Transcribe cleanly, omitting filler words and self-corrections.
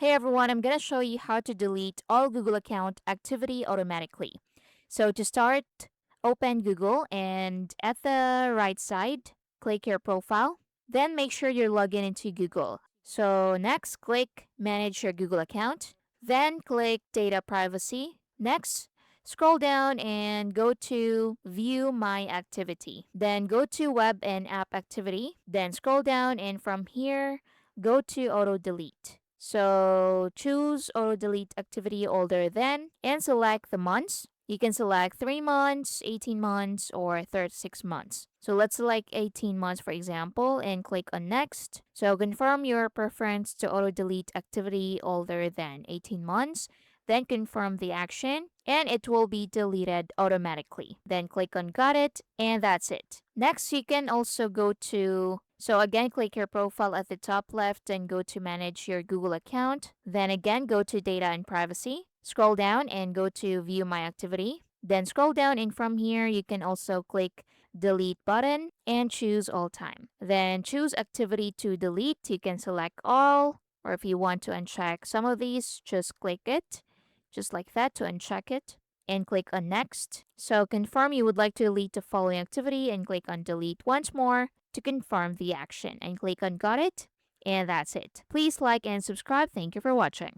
Hey everyone, I'm gonna show you how to delete all Google account activity automatically. So to start, open Google and at the right side, click your profile. Then make sure you're logged in into Google. So next, click Manage your Google account. Then click Data Privacy. Next, scroll down and go to View My Activity. Then go to Web and App Activity. Then scroll down and from here, go to Auto Delete. So choose Auto Delete Activity older than and select the months. You can select 3 months, 18 months, or 36 months. So let's select 18 months for example and click on next. So confirm your preference to auto delete activity older than 18 months. Then confirm the action and it will be deleted automatically. Then click on got it and that's it. Next, you can also go to so again, click your profile at the top left and go to manage your Google account. Then again, go to data and privacy. Scroll down and go to view my activity. Then scroll down and from here, you can also click delete button and choose all time. Then choose activity to delete. You can select all or if you want to uncheck some of these, just click it just like that to uncheck it and click on next. So confirm you would like to delete the following activity and click on delete once more to confirm the action and click on got it and that's it. Please like and subscribe. Thank you for watching.